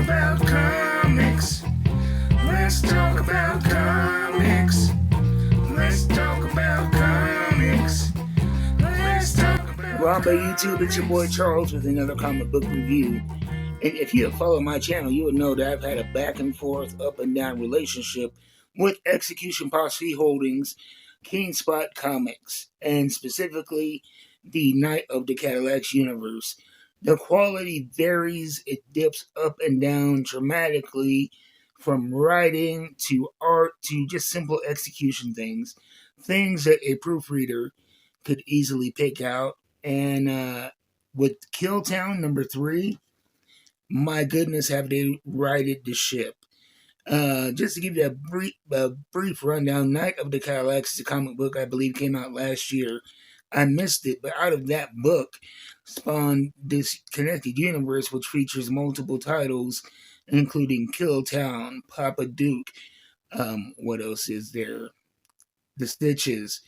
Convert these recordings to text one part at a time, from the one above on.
about comics. Let's talk about comics. Let's talk about comics. Let's talk about Well, by YouTube, it's your boy Charles with another comic book review. And if you have followed my channel, you would know that I've had a back and forth, up and down relationship with Execution Posse Holdings, Keenspot Comics, and specifically the Night of the Cadillacs universe. The quality varies, it dips up and down dramatically from writing to art to just simple execution things that a proofreader could easily pick out. And with Killtown #3, my goodness, have they righted the ship. Just to give you a brief rundown, Night of the Cadillacs is a comic book I believe came out last year. I missed it, but out of that book spawned this connected universe which features multiple titles, including Killtown, Papa Duke, what else is there? The Stitches,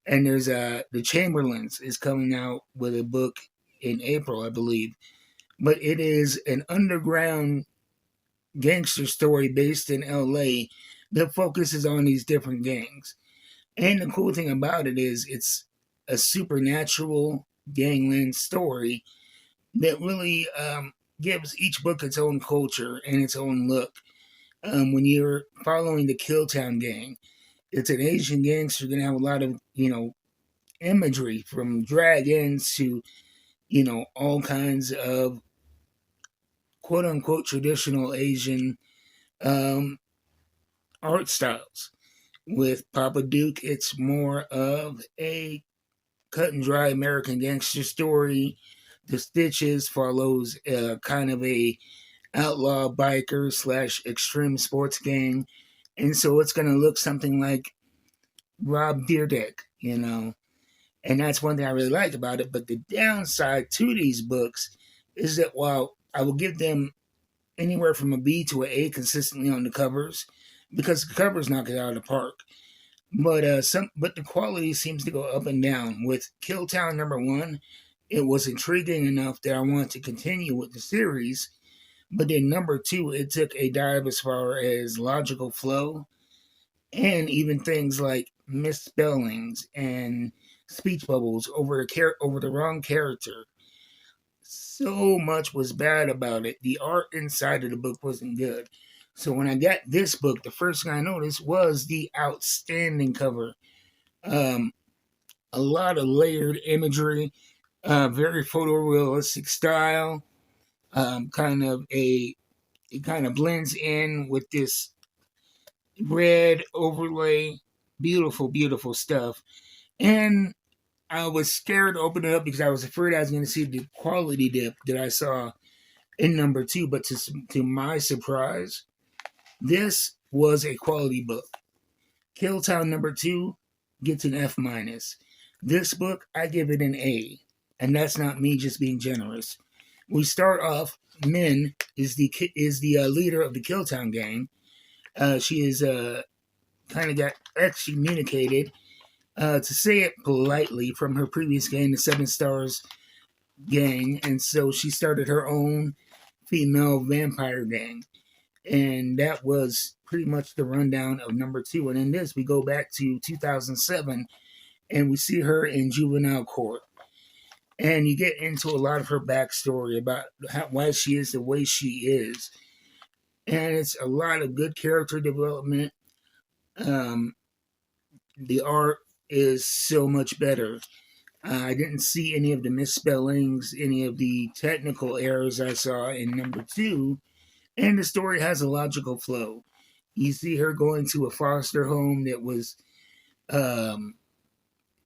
and there's the Chamberlains is coming out with a book in April, I believe. But it is an underground gangster story based in LA that focuses on these different gangs. And the cool thing about it is it's a supernatural gangland story that really gives each book its own culture and its own look. When you're following the Killtown gang, it's an Asian gangster going to have a lot of, imagery from dragons to, all kinds of quote unquote traditional Asian art styles. With Papa Duke, it's more of a cut and dry American gangster story. The Stitches follows kind of a outlaw biker / extreme sports gang. And so it's going to look something like Rob Dyrdek, And that's one thing I really like about it. But the downside to these books is that while I will give them anywhere from a B to an A consistently on the covers, because the covers knock it out of the park. But the quality seems to go up and down. With Killtown #1, it was intriguing enough that I wanted to continue with the series. But then #2, it took a dive as far as logical flow and even things like misspellings and speech bubbles over the wrong character. So much was bad about it. The art inside of the book wasn't good. So when I got this book, the first thing I noticed was the outstanding cover. A lot of layered imagery, very photorealistic style. It kind of blends in with this red overlay. Beautiful, beautiful stuff. And I was scared to open it up because I was afraid I was going to see the quality dip that I saw in #2. But to my surprise, this was a quality book. Killtown #2 gets an F-. This book, I give it an A. And that's not me just being generous. We start off, Min is the leader of the Killtown gang. She is kind of got excommunicated, to say it politely, from her previous gang, the Seven Stars gang, and so she started her own female vampire gang, and that was pretty much the rundown of #2. And in this, we go back to 2007, and we see her in juvenile court, and you get into a lot of her backstory about why she is the way she is, and it's a lot of good character development. The art is so much better. I didn't see any of the misspellings, any of the technical errors I saw in #2, and the story has a logical flow. You see her going to a foster home that was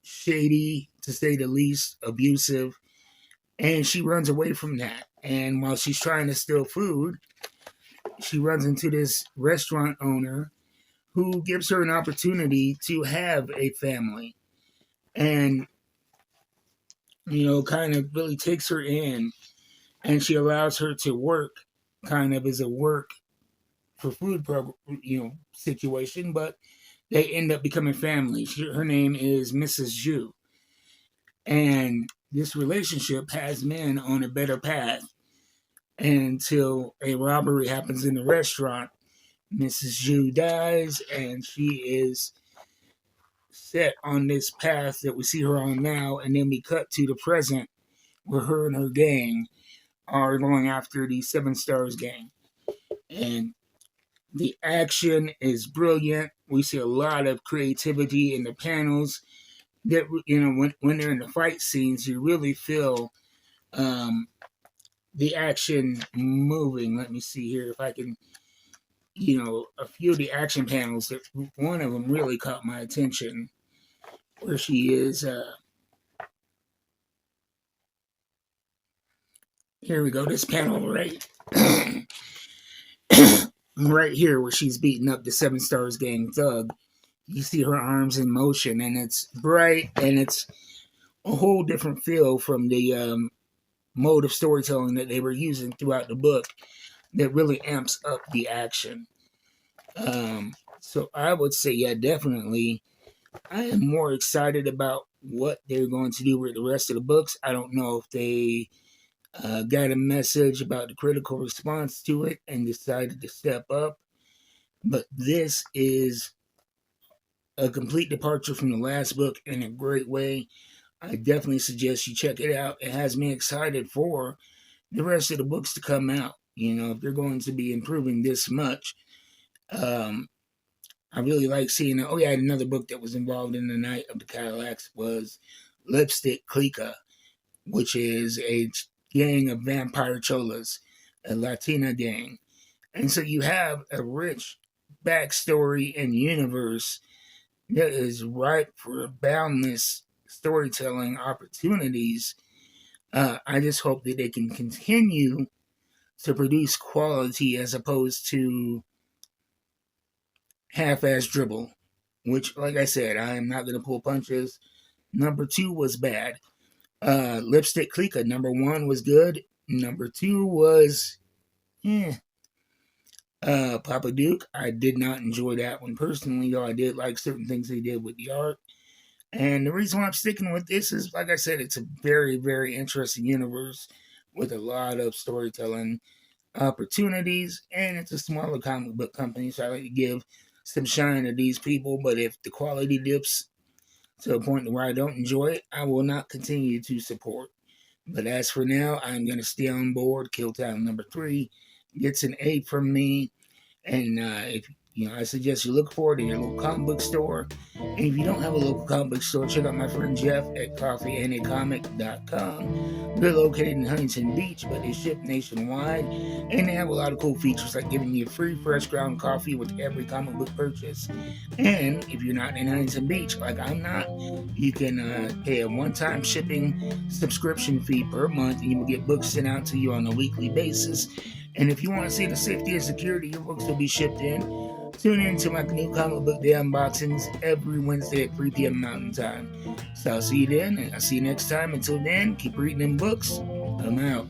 shady, to say the least, abusive, and she runs away from that. And while she's trying to steal food, she runs into this restaurant owner who gives her an opportunity to have a family. And, kind of really takes her in, and she allows her to work kind of as a work for food situation, but they end up becoming family. Her name is Mrs. Zhu. And this relationship has men on a better path. until a robbery happens in the restaurant. Mrs. Zhu dies, and she is set on this path that we see her on now, and then we cut to the present where her and her gang are going after the Seven Stars gang. And the action is brilliant. We see a lot of creativity in the panels. That, you know, when they're in the fight scenes, you really feel the action moving. Let me see here if I can, you know, a few of the action panels. That one of them really caught my attention, where she is. Here we go. This panel right, right here, where she's beating up the Seven Stars gang thug. You see her arms in motion, and it's bright, and it's a whole different feel from the mode of storytelling that they were using throughout the book that really amps up the action. So I would say, yeah, definitely, I am more excited about what they're going to do with the rest of the books. I don't know if they got a message about the critical response to it and decided to step up, but this is a complete departure from the last book in a great way. I definitely suggest you check it out. It has me excited for the rest of the books to come out. You know, if they're going to be improving this much, I really like seeing it. Oh yeah, another book that was involved in the Night of the Cadillacs was Lipstick Clica, which is a gang of vampire cholas, a Latina gang. And so you have a rich backstory and universe that is ripe for boundless storytelling opportunities. I just hope that they can continue to produce quality as opposed to half-ass dribble, which, like I said, I am not going to pull punches. Number 2 was bad. Lipstick Clica, number 1 was good. Number 2 was, Papa Duke, I did not enjoy that one personally, though I did like certain things they did with the art. And the reason why I'm sticking with this is, like I said, it's a very, very interesting universe with a lot of storytelling opportunities, and it's a smaller comic book company, so I like to give some shine to these people. But if the quality dips to a point where I don't enjoy it, I will not continue to support. But as for now, I'm going to stay on board. Killtown number 3 gets an A from me. And if you know, I suggest you look for it in your local comic book store. And if you don't have a local comic book store, check out my friend Jeff at coffeeandacomic.com. They're located in Huntington Beach, but they ship nationwide. And they have a lot of cool features like giving you free fresh ground coffee with every comic book purchase. And if you're not in Huntington Beach, like I'm not, you can pay a one-time shipping subscription fee per month, and you will get books sent out to you on a weekly basis. And if you want to see the safety and security your books will be shipped in, tune in to my new comic book day unboxings every Wednesday at 3 p.m. Mountain Time. So I'll see you then, and I'll see you next time. Until then, keep reading them books. I'm out.